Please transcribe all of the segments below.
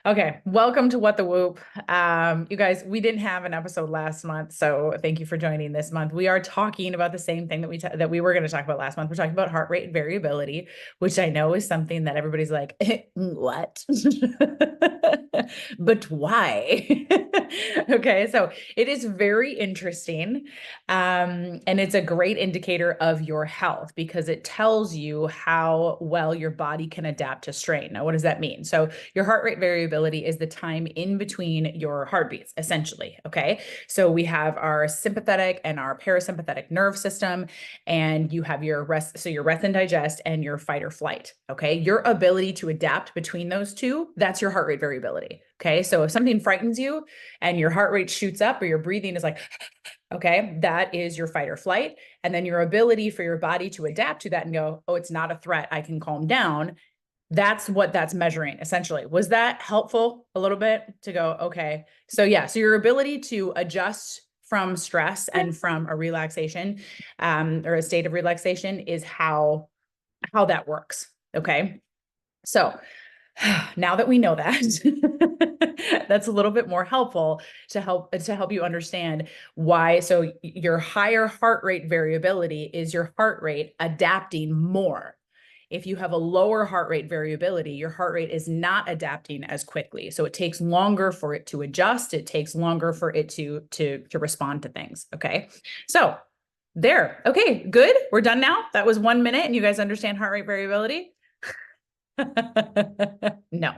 Okay, welcome to What the Whoop. You guys, we didn't have an episode last month, so thank you for joining this month. We are talking about the same thing that we were going to talk about last month. We're talking about heart rate variability, which I know is something that everybody's like, what? But why? Okay, so it is very interesting. And it's a great indicator of your health because it tells you how well your body can adapt to strain. Now, what does that mean? So your heart rate variability is the time in between your heartbeats, essentially. Okay. So we have our sympathetic and our parasympathetic nerve system, and you have your rest. So your rest and digest and your fight or flight. Okay. Your ability to adapt between those two, that's your heart rate variability. Okay. So if something frightens you and your heart rate shoots up or your breathing is like, okay, that is your fight or flight. And then your ability for your body to adapt to that and go, oh, it's not a threat. I can calm down. That's what that's measuring essentially. Was that helpful a little bit to go, okay. So yeah, so your ability to adjust from stress and from a relaxation or a state of relaxation is how that works. Okay. So now that we know that, that's a little bit more helpful to help you understand why. So your higher heart rate variability is your heart rate adapting more. If you have a lower heart rate variability, your heart rate is not adapting as quickly. So it takes longer for it to adjust. It takes longer for it to respond to things. Okay. So there. Okay, good. We're done now. That was 1 minute and you guys understand heart rate variability. No.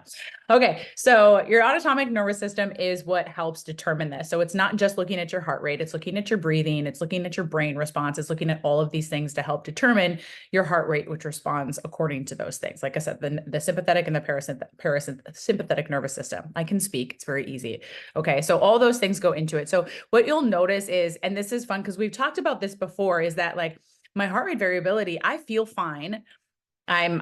Okay. So your autonomic nervous system is what helps determine this. So it's not just looking at your heart rate, it's looking at your breathing, it's looking at your brain response, it's looking at all of these things to help determine your heart rate, which responds according to those things. Like I said, the sympathetic and the parasympathetic nervous system. I can speak. It's very easy. Okay. So all those things go into it. So what you'll notice is, and this is fun because we've talked about this before, is that like my heart rate variability, I feel fine. I'm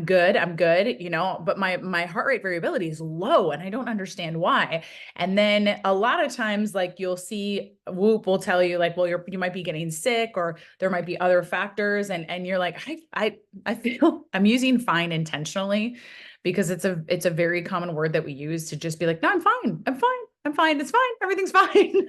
good. I'm good, but my heart rate variability is low and I don't understand why. And then a lot of times, like you'll see Whoop will tell you like, well, you might be getting sick or there might be other factors. And you're like, I feel I'm using fine intentionally because it's a very common word that we use to just be like, no, I'm fine. I'm fine. I'm fine. It's fine. Everything's fine.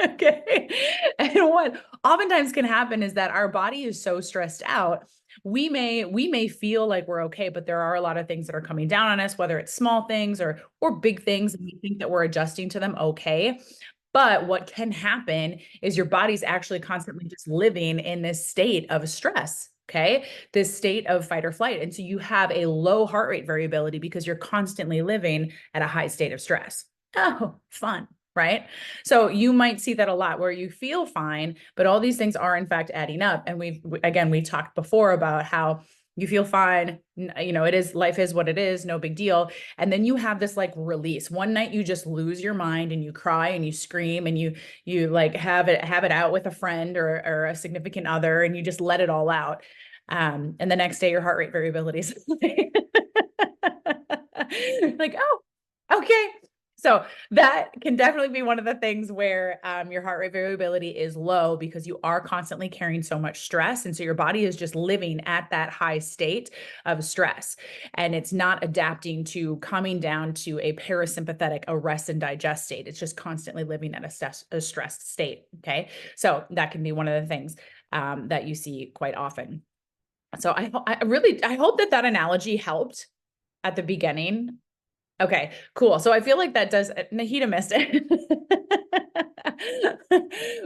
Okay. And what oftentimes can happen is that our body is so stressed out we may feel like we're okay, but there are a lot of things that are coming down on us, whether it's small things or big things, and we think that we're adjusting to them okay. But what can happen is your body's actually constantly just living in this state of stress. Okay. This state of fight or flight. And so you have a low heart rate variability because you're constantly living at a high state of stress. Oh, fun. Right. So you might see that a lot where you feel fine, but all these things are in fact adding up. And we talked before about how you feel fine. Life is what it is, no big deal. And then you have this like release. One night you just lose your mind and you cry and you scream and you like have it out with a friend or a significant other and you just let it all out. And the next day your heart rate variability is like, oh, okay. So that can definitely be one of the things where your heart rate variability is low because you are constantly carrying so much stress. And so your body is just living at that high state of stress. And it's not adapting to coming down to a parasympathetic, a rest and digest state. It's just constantly living at a stressed state. Okay. So that can be one of the things that you see quite often. So I hope that analogy helped at the beginning. Okay, cool. So I feel like that does Nahida missed it.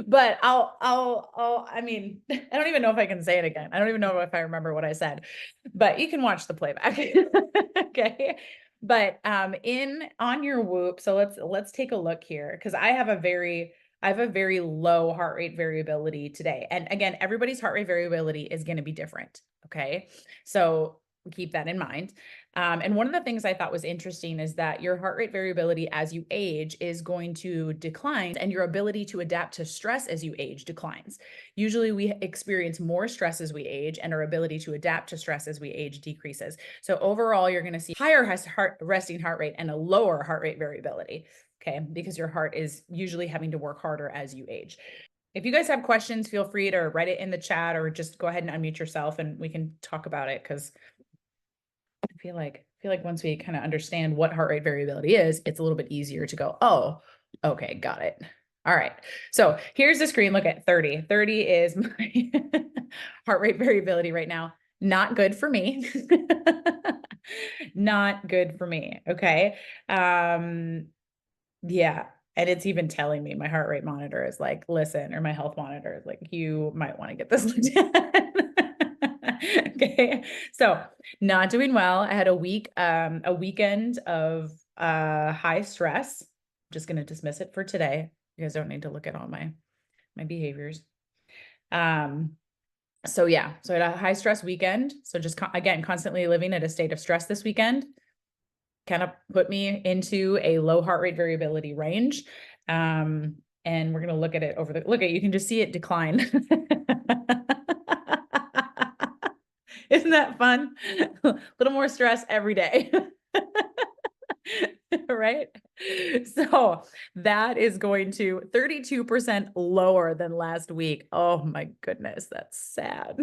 But I mean, I don't even know if I can say it again. I don't even know if I remember what I said, but you can watch the playback. Okay. But in on your Whoop, so let's take a look here because I have a very low heart rate variability today. And again, everybody's heart rate variability is going to be different. Okay. So keep that in mind. And one of the things I thought was interesting is that your heart rate variability as you age is going to decline and your ability to adapt to stress as you age declines. Usually we experience more stress as we age and our ability to adapt to stress as we age decreases. So overall, you're going to see higher resting heart rate and a lower heart rate variability. Okay, because your heart is usually having to work harder as you age. If you guys have questions, feel free to write it in the chat or just go ahead and unmute yourself and we can talk about it because I feel like feel like once we kind of understand what heart rate variability is, it's a little bit easier to go, oh, okay, got it. All right. So here's the screen. Look at 30. 30 is my heart rate variability right now. Not good for me. Not good for me. Okay. Yeah. And it's even telling me, my heart rate monitor is like, listen, or my health monitor is like, you might want to get this looked at. Okay. So not doing well. I had a weekend of high stress. Just going to dismiss it for today. You guys don't need to look at all my behaviors. So yeah, so I had a high stress weekend. So just again, constantly living at a state of stress this weekend kind of put me into a low heart rate variability range. And we're going to look at it you can just see it decline. Isn't that fun? A little more stress every day. Right? So that is going to 32% lower than last week. Oh my goodness, that's sad.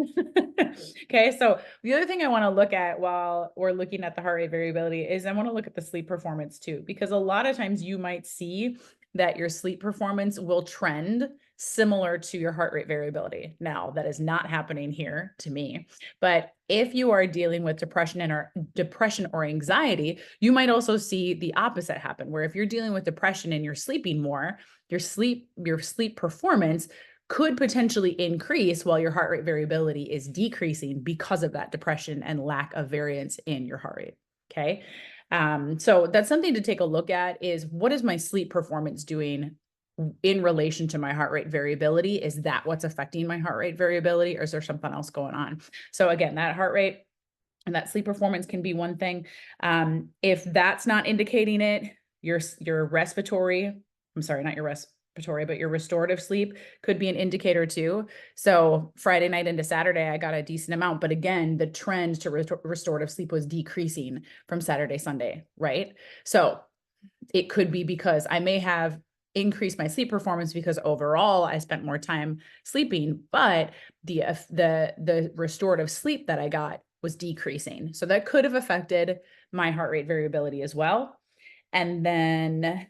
Okay, so the other thing I want to look at while we're looking at the heart rate variability is I want to look at the sleep performance too, because a lot of times you might see that your sleep performance will trend similar to your heart rate variability. Now, that is not happening here to me, but if you are dealing with depression or anxiety, you might also see the opposite happen, where if you're dealing with depression and you're sleeping more, your sleep performance could potentially increase while your heart rate variability is decreasing because of that depression and lack of variance in your heart rate. Okay. So that's something to take a look at, is what is my sleep performance doing in relation to my heart rate variability? Is that what's affecting my heart rate variability, or is there something else going on? So again, that heart rate and that sleep performance can be one thing. If that's not indicating it, your respiratory, I'm sorry, not your respiratory, but your restorative sleep could be an indicator too. So Friday night into Saturday, I got a decent amount, but again, the trend to restorative sleep was decreasing from Saturday, Sunday, right? So it could be because I may have increased my sleep performance because overall I spent more time sleeping, but the restorative sleep that I got was decreasing. So that could have affected my heart rate variability as well. And then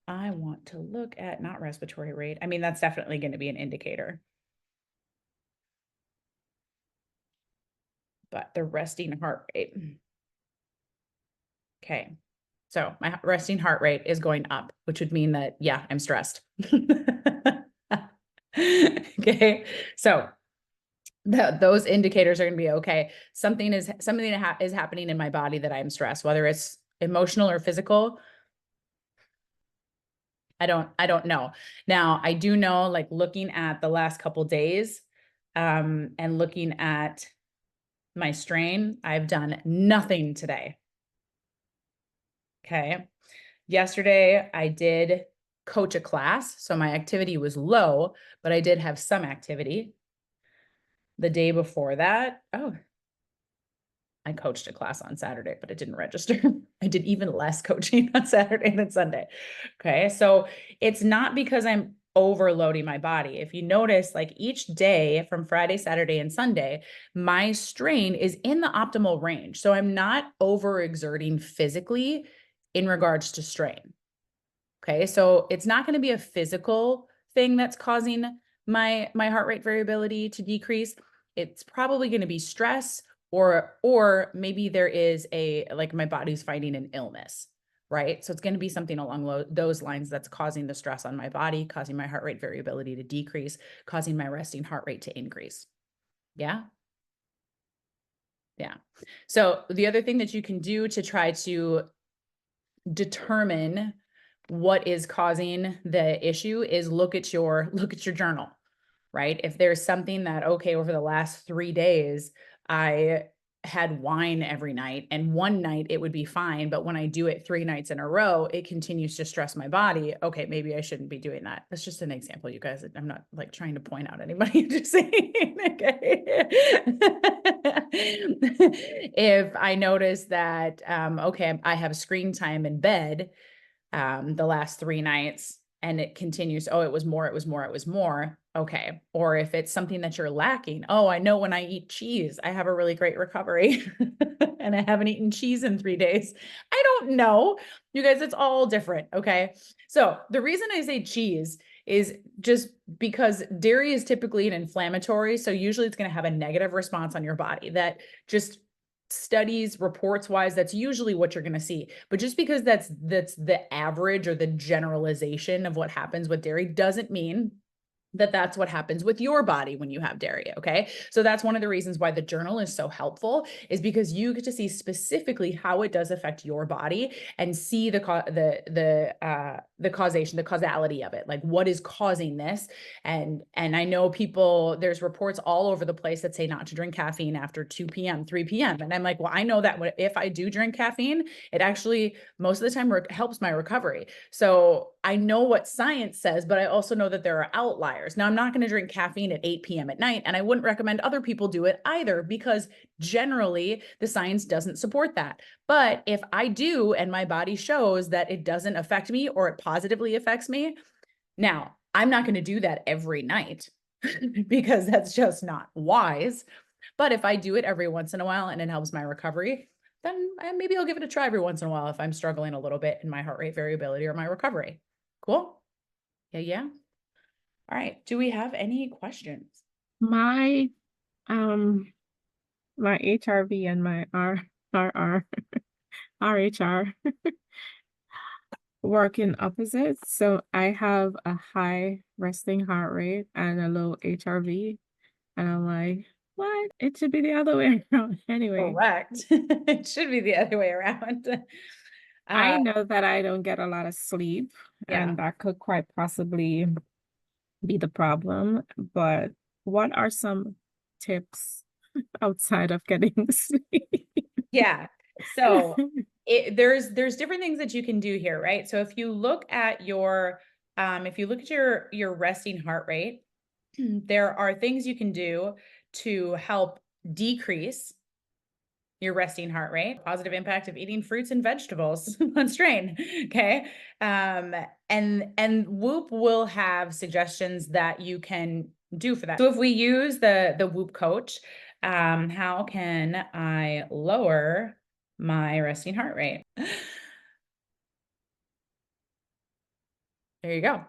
I want to look at not respiratory rate. I mean, that's definitely going to be an indicator. But the resting heart rate. Okay. So my resting heart rate is going up, which would mean that, yeah, I'm stressed. Okay. So those indicators are going to be okay. Something is happening in my body that I'm stressed, whether it's emotional or physical. I don't know. Now I do know, like looking at the last couple days, and looking at my strain, I've done nothing today. Okay. Yesterday I did coach a class, so my activity was low, but I did have some activity. The day before that, I coached a class on Saturday, but it didn't register. I did even less coaching on Saturday than Sunday. Okay. So it's not because I'm overloading my body. If you notice, like each day from Friday, Saturday, and Sunday, my strain is in the optimal range. So I'm not overexerting physically in regards to strain. Okay. So it's not going to be a physical thing that's causing my heart rate variability to decrease. It's probably going to be stress, or maybe there is like my body's fighting an illness, right? So it's going to be something along those lines that's causing the stress on my body, causing my heart rate variability to decrease, causing my resting heart rate to increase. Yeah. Yeah. So the other thing that you can do to try to determine what is causing the issue is look at your journal, right? If there's something that, okay, over the last 3 days, I had wine every night, and one night it would be fine, but when I do it 3 nights in a row, it continues to stress my body. Okay, maybe I shouldn't be doing that. That's just an example, you guys. I'm not like trying to point out anybody. Just saying, okay. If I notice that, okay, I have screen time in bed, the last 3 nights, and it continues, oh, it was more. okay. Or if it's something that you're lacking, oh, I know when I eat cheese, I have a really great recovery and I haven't eaten cheese in 3 days. I don't know. You guys, it's all different. Okay. So the reason I say cheese is just because dairy is typically an inflammatory. So usually it's going to have a negative response on your body that just studies reports wise that's usually what you're going to see, but just because that's the average or the generalization of what happens with dairy doesn't mean that that's what happens with your body when you have dairy. Okay. So that's one of the reasons why the journal is so helpful, is because you get to see specifically how it does affect your body and see the causation, the causality of it, like what is causing this. And I know people, there's reports all over the place that say not to drink caffeine after 2 p.m., 3 p.m. And I'm like, well, I know that if I do drink caffeine, it actually most of the time helps my recovery. So I know what science says, but I also know that there are outliers. Now, I'm not going to drink caffeine at 8 p.m. at night, and I wouldn't recommend other people do it either, because generally the science doesn't support that. But if I do, and my body shows that it doesn't affect me or it positively affects me, now I'm not going to do that every night because that's just not wise. But if I do it every once in a while and it helps my recovery, then maybe I'll give it a try every once in a while if I'm struggling a little bit in my heart rate variability or my recovery. Cool. Yeah. Yeah. All right. Do we have any questions? My my HRV and my RHR work in opposites. So I have a high resting heart rate and a low HRV. And I'm like, what? It should be the other way around. Anyway, Correct. It should be the other way around. I Uh, know that I don't get a lot of sleep, yeah. and that could quite possibly be the problem. But what are some tips outside of getting sleep? Yeah. So there's different things that you can do here, right? So if you look at your resting heart rate, there are things you can do to help decrease your resting heart rate. Positive impact of eating fruits and vegetables on strain. Okay. And Whoop will have suggestions that you can do for that. So if we use the Whoop coach, how can I lower my resting heart rate? There you go.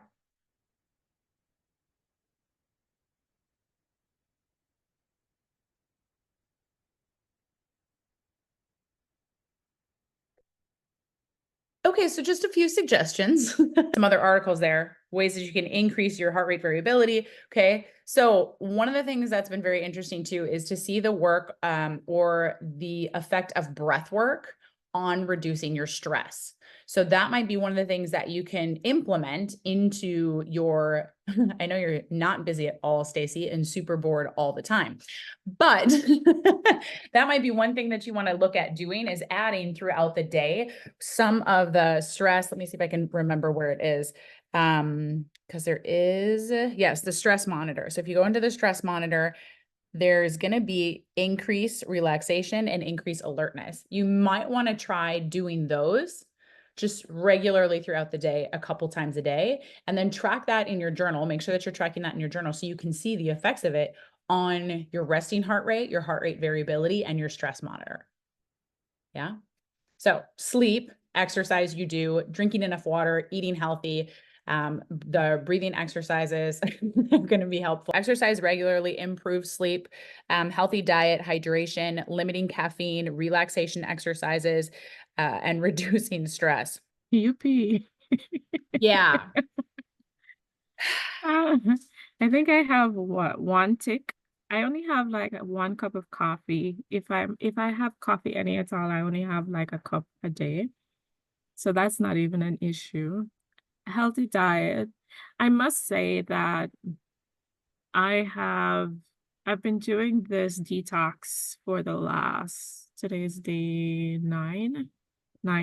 Okay, so just a few suggestions, some other articles there, ways that you can increase your heart rate variability. Okay, so one of the things that's been very interesting too is to see the work or the effect of breath work on reducing your stress. So that might be one of the things that you can implement into your. I know you're not busy at all, Stacy, and super bored all the time, but that might be one thing that you want to look at doing, is adding throughout the day some of the stress. Let me see if I can remember where it is. Because there is, yes, the stress monitor. So if you go into the stress monitor, there's going to be increased relaxation and increased alertness. You might want to try doing those just regularly throughout the day, a couple times a day, and then track that in your journal. Make sure that you're tracking that in your journal so you can see the effects of it on your resting heart rate, your heart rate variability, and your stress monitor. Yeah. So sleep, exercise you do, drinking enough water, eating healthy, the breathing exercises are going to be helpful. Exercise regularly improves sleep, healthy diet, hydration, limiting caffeine, relaxation exercises, and reducing stress. Yuppie. Yeah. Uh, I think I have one tick. I only have like one cup of coffee. If I have coffee any at all, I only have like a cup a day. So that's not even an issue. Healthy diet. I must say that I have I've been doing this detox for the last today's day 9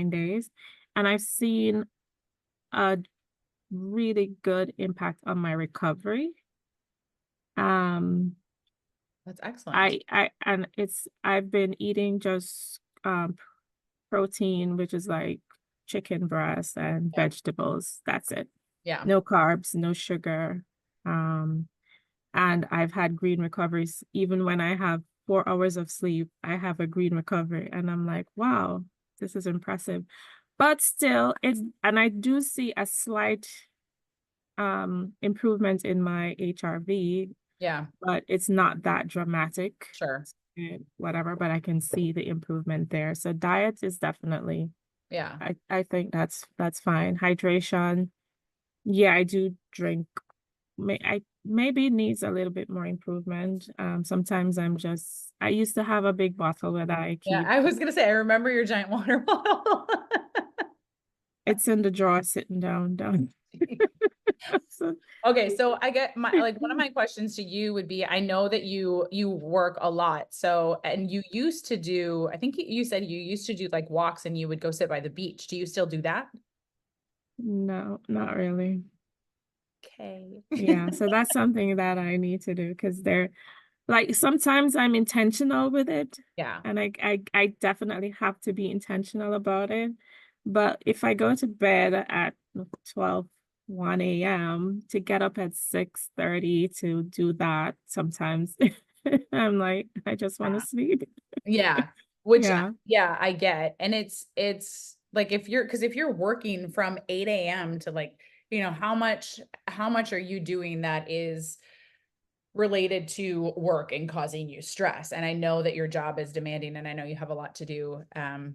days, and I've seen a really good impact on my recovery. Um, That's excellent. I've been eating just protein, which is like chicken breast and Yeah. vegetables. That's it. Yeah. No carbs, no sugar. Um, And I've had green recoveries. Even when I have 4 hours of sleep, I have a green recovery. And I'm like, wow, this is impressive. But still, and I do see a slight improvement in my HRV, Yeah, but it's not that dramatic sure. and whatever, but I can see the improvement there. So diet is definitely, Yeah. I think that's fine. Hydration, yeah, I do drink. I maybe needs a little bit more improvement. Sometimes I used to have a big bottle that I Yeah. keep. I was gonna say, I remember your giant water bottle. It's in the drawer sitting down. So, Okay, so I get my like one of my questions to you would be, I know that you work a lot. So, and you used to do, I think you said you used to do like walks and you would go sit by the beach. Do you still do that? no, not really. Okay. Yeah, so that's something that I need to do because they're like sometimes I'm intentional with it, Yeah. and I definitely have to be intentional about it. But if I go to bed at 12, 1 a.m. to get up at 6:30 to do that, sometimes I'm like, I just want to sleep. Yeah. Which Yeah. yeah, I get. And it's like if you're because if you're working from 8 a.m. to like, how much are you doing that is related to work and causing you stress? And I know that your job is demanding and I know you have a lot to do.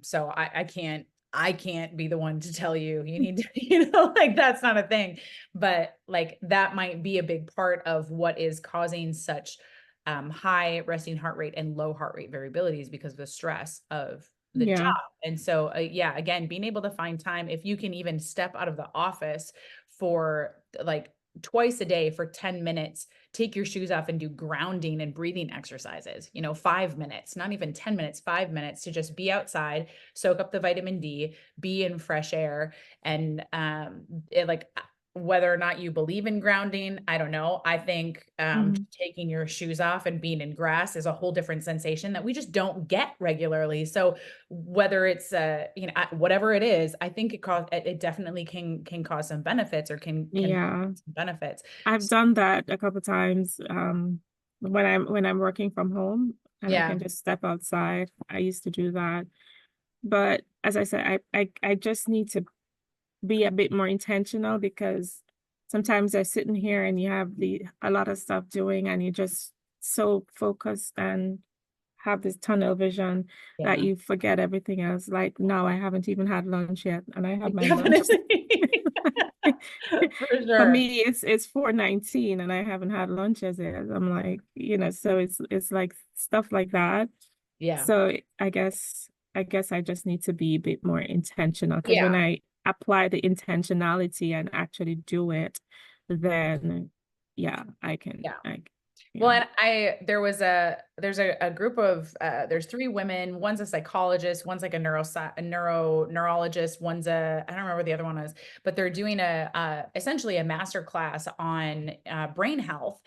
So I can't be the one to tell you you need to, like that's not a thing. But like that might be a big part of what is causing such high resting heart rate and low heart rate variabilities because of the stress of the job. Yeah. And so yeah, again, being able to find time, if you can even step out of the office for like twice a day for 10 minutes, take your shoes off and do grounding and breathing exercises, 5 minutes, not even 10 minutes, 5 minutes to just be outside, soak up the vitamin D, be in fresh air. And whether or not you believe in grounding, I don't know. I think Mhm. taking your shoes off and being in grass is a whole different sensation that we just don't get regularly. So whether it's whatever it is, I think it definitely can cause some benefits or can Yeah. some benefits. I've done that a couple times when I'm working from home and I Yeah. can just step outside. I used to do that. But as I said, I just need to be a bit more intentional because sometimes I sit in here and you have a lot of stuff doing and you're just so focused and have this tunnel vision that Yeah. you forget everything else. Like now I haven't even had lunch yet and I have my lunch. Definitely. For For sure. me, it's 4:19 and I haven't had lunch as yet. I'm like, so it's like stuff like that. Yeah. So I guess I just need to be a bit more intentional because when Yeah. I apply the intentionality and actually do it, then yeah, I can Yeah. Well, yeah. and there's a group of there's three women. One's a psychologist, one's like a neurologist, one's I don't remember what the other one is, but they're doing essentially a master class on brain health.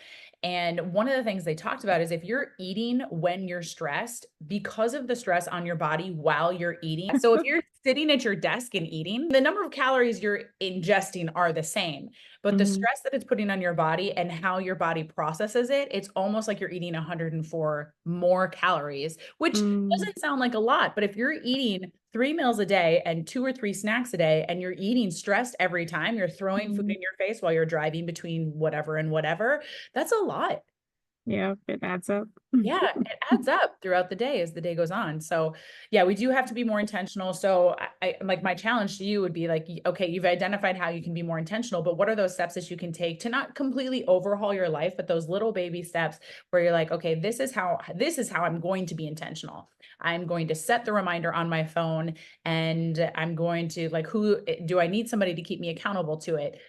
And one of the things they talked about is if you're eating when you're stressed, because of the stress on your body while you're eating. So if you're sitting at your desk and eating, the number of calories you're ingesting are the same. But the Mhm. stress that it's putting on your body and how your body processes it, it's almost like you're eating 104 more calories, which Mm, doesn't sound like a lot. But if you're eating 3 meals a day and 2 or 3 snacks a day, and you're eating stressed every time, you're throwing food mm. in your face while you're driving between whatever and whatever, that's a lot. Yeah, it adds up. Yeah, it adds up throughout the day as the day goes on. So, yeah, we do have to be more intentional. So, I like my challenge to you would be like, okay, you've identified how you can be more intentional, but what are those steps that you can take to not completely overhaul your life, but those little baby steps where you're like, okay, this is how I'm going to be intentional. I'm going to set the reminder on my phone and I'm going to like who do I need somebody to keep me accountable to it?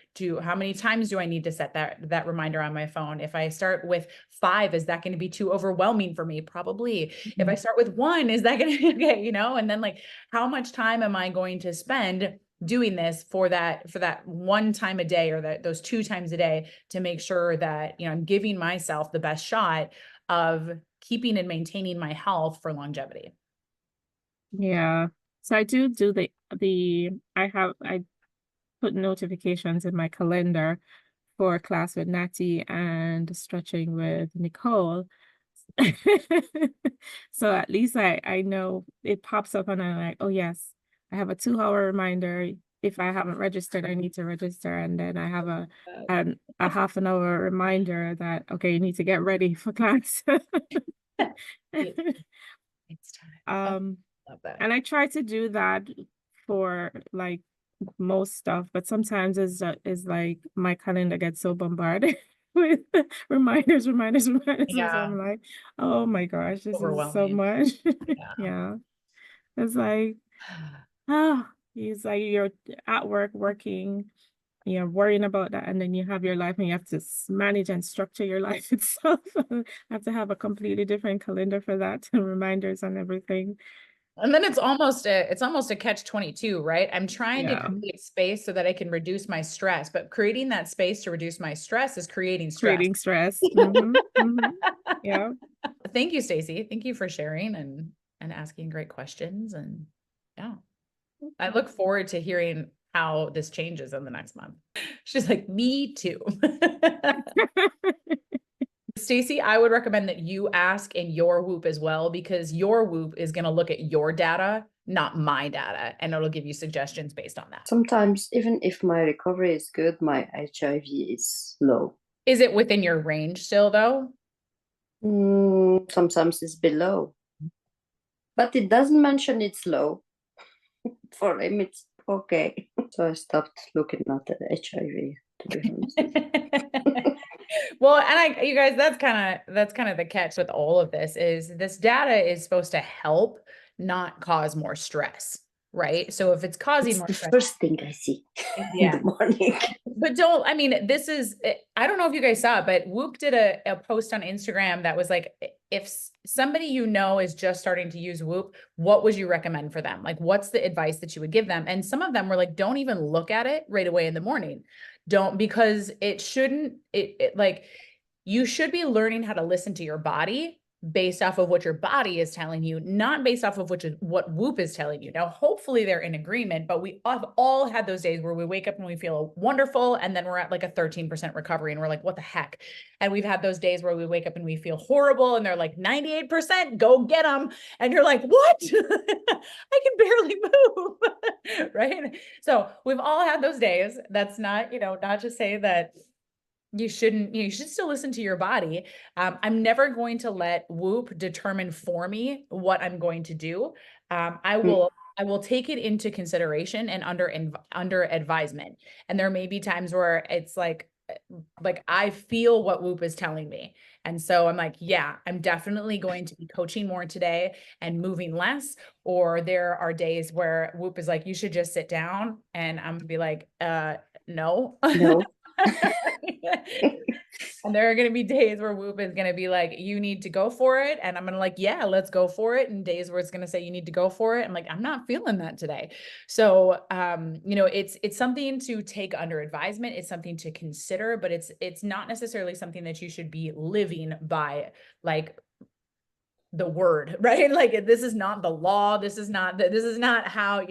How many times do I need to set that reminder on my phone? If I start with 5, is that going to be too overwhelming for me? Probably. If I Mhm. start with 1, is that going to be okay? And then like how much time am I going to spend doing this for that one time a day or those 2 times a day to make sure that I'm giving myself the best shot of keeping and maintaining my health for longevity. Yeah. So I do I put notifications in my calendar for class with Natty and stretching with Nicole. So at least I know it pops up and I'm like, oh yes, I have a 2 hour reminder. If I haven't registered, I need to register. And then I have a half an hour reminder that, okay, you need to get ready for class. It's time. Oh, love that. And I try to do that for like most stuff, but sometimes is like my calendar gets so bombarded with reminders. So Yeah, I'm like, oh my gosh, this is so overwhelming. much. Yeah. Yeah. It's like, oh, it's like you're at work working, you're worrying about that, and then you have your life and you have to manage and structure your life itself. I have to have a completely different calendar for that and reminders and everything. And then it's almost a catch 22, right? I'm trying to Yeah. create space so that I can reduce my stress, but creating that space to reduce my stress is creating stress. Creating stress. Mm-hmm. Yeah. Thank you, Stacey. Thank you for sharing and asking great questions. And yeah, I look forward to hearing how this changes in the next month. She's like, me too. Stacey, I would recommend that you ask in your Whoop as well, because your Whoop is going to look at your data, not my data, and it'll give you suggestions based on that. Sometimes, even if my recovery is good, my HRV is low. Is it within your range still, though? Sometimes it's below, but it doesn't mention it's low. For him, it's okay. So I stopped looking at the HRV, to be honest. Well, and you guys, that's kind of the catch with all of this is this data is supposed to help, not cause more stress, right? So if it's causing It's more the stress, first thing I see in yeah. the morning. But this is, I don't know if you guys saw it, but Whoop did a post on Instagram that was like, if somebody you know is just starting to use Whoop, what would you recommend for them? Like, what's the advice that you would give them? And some of them were like, don't even look at it right away in the morning. Because it shouldn't, like, you should be learning how to listen to your body based off of what your body is telling you, not based off of what Whoop is telling you. Now, hopefully they're in agreement, but we have all had those days where we wake up and we feel wonderful, and then we're at like a 13% recovery and we're like, what the heck? And we've had those days where we wake up and we feel horrible and they're like 98%, go get them. And you're like, what? I can barely move, right? So we've all had those days. That's not, not to say that you should still listen to your body. I'm never going to let Whoop determine for me what I'm going to do. I will take it into consideration and under advisement. And there may be times where it's like I feel what Whoop is telling me. And so I'm like, yeah, I'm definitely going to be coaching more today and moving less. Or there are days where Whoop is like, you should just sit down. And I'm gonna be like, no. No. And there are going to be days where Whoop is going to be like, you need to go for it. And I'm going to like, yeah, let's go for it. And days where it's going to say, you need to go for it. I'm like, I'm not feeling that today. So, it's something to take under advisement. It's something to consider, but it's not necessarily something that you should be living by, like, the word, right? Like, this is not the law. This is not how,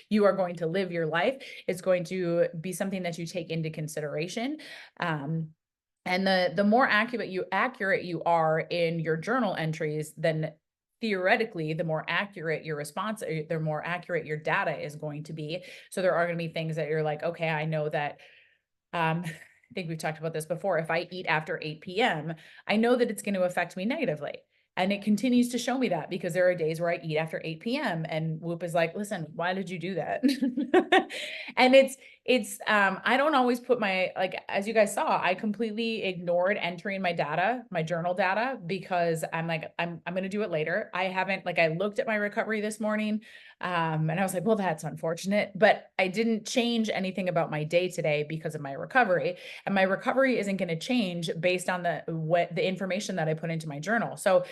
you are going to live your life. It's going to be something that you take into consideration. And the more accurate you are in your journal entries, then theoretically, the more accurate your response, the more accurate your data is going to be. So there are going to be things that you're like, okay, I know that, I think we've talked about this before. If I eat after 8 p.m., I know that it's going to affect me negatively. And it continues to show me that, because there are days where I eat after 8 p.m. and Whoop is like, listen, why did you do that? And I don't always put as you guys saw, I completely ignored entering my data, my journal data, because I'm like, I'm going to do it later. I haven't, I looked at my recovery this morning, and I was like, well, that's unfortunate, but I didn't change anything about my day today because of my recovery. And my recovery isn't going to change based on the information that I put into my journal. So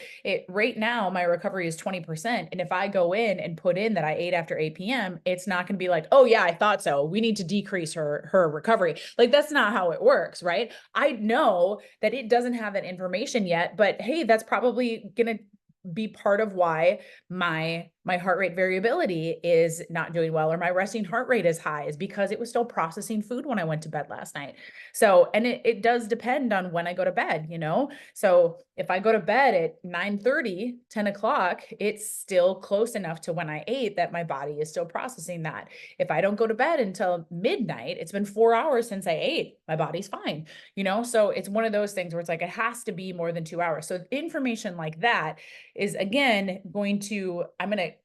right now, my recovery is 20%. And if I go in and put in that I ate after 8 p.m., it's not going to be like, oh yeah, I thought so, we need to decrease her recovery. Like, that's not how it works, right? I know that it doesn't have that information yet, but hey, that's probably going to be part of why my my heart rate variability is not doing well, or my resting heart rate is high, is because it was still processing food when I went to bed last night. So, and it does depend on when I go to bed, you know? So if I go to bed at 9:30, 10 o'clock, it's still close enough to when I ate that my body is still processing that. If I don't go to bed until midnight, it's been 4 hours since I ate, my body's fine, you know? So it's one of those things where it's like, it has to be more than 2 hours. So information like that is, again, I'm going to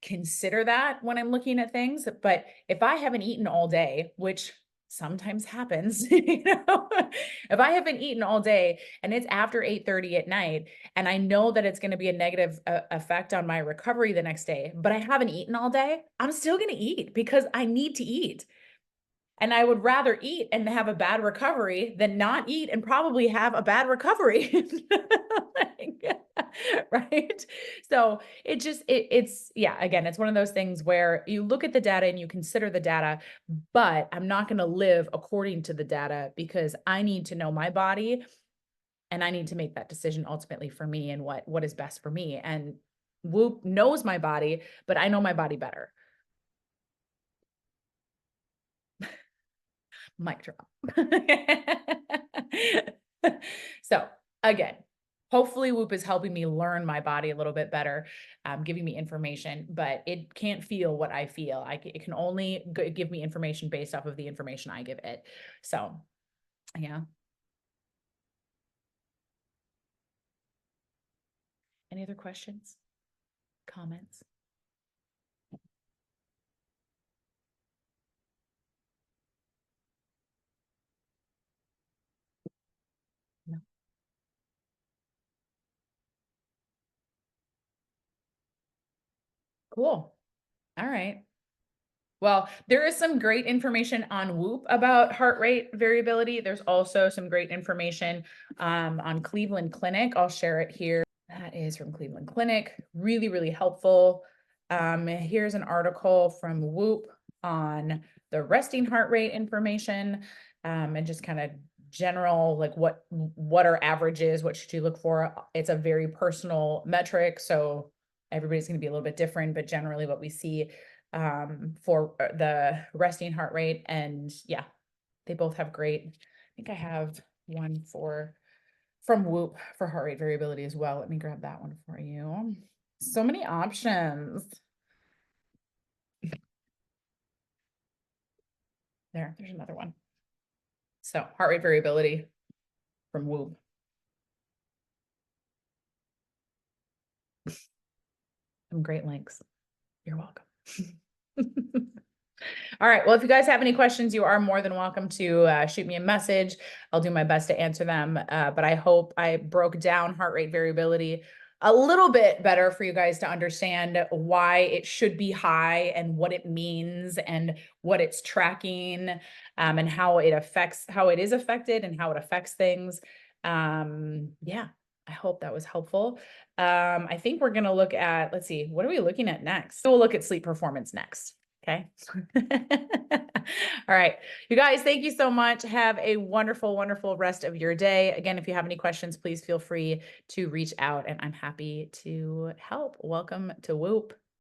consider that when I'm looking at things. But if I haven't eaten all day, which sometimes happens, you know, if I haven't eaten all day and it's after 8:30 at night, and I know that it's going to be a negative effect on my recovery the next day, but I haven't eaten all day, I'm still going to eat because I need to eat. And I would rather eat and have a bad recovery than not eat and probably have a bad recovery. Like, right? So it's, yeah, again, it's one of those things where you look at the data and you consider the data, but I'm not going to live according to the data because I need to know my body and I need to make that decision ultimately for me and what is best for me. And Whoop knows my body, but I know my body better. Mic drop. So again, hopefully Whoop is helping me learn my body a little bit better, giving me information, but it can't feel what I feel. It can only give me information based off of the information I give it. So yeah. Any other questions, comments? No. Cool. All right. Well, there is some great information on Whoop about heart rate variability. There's also some great information on Cleveland Clinic. I'll share it here. That is from Cleveland Clinic. Really, really helpful. Here's an article from Whoop on the resting heart rate information, and just kind of general, like what are averages, what should you look for? It's a very personal metric, so everybody's going to be a little bit different, but generally what we see for the resting heart rate. And yeah, they both have great, I think I have one from Whoop for heart rate variability as well. Let me grab that one for you. So many options. There's another one. So heart rate variability from Whoop. Some great links. You're welcome. All right. Well, if you guys have any questions, you are more than welcome to shoot me a message. I'll do my best to answer them. But I hope I broke down heart rate variability a little bit better for you guys to understand why it should be high and what it means and what it's tracking, and how it is affected and how it affects things. Yeah, I hope that was helpful. I think we're going to look at, let's see, what are we looking at next? We'll look at sleep performance next. Okay. All right. You guys, thank you so much. Have a wonderful, wonderful rest of your day. Again, if you have any questions, please feel free to reach out and I'm happy to help. Welcome to Whoop.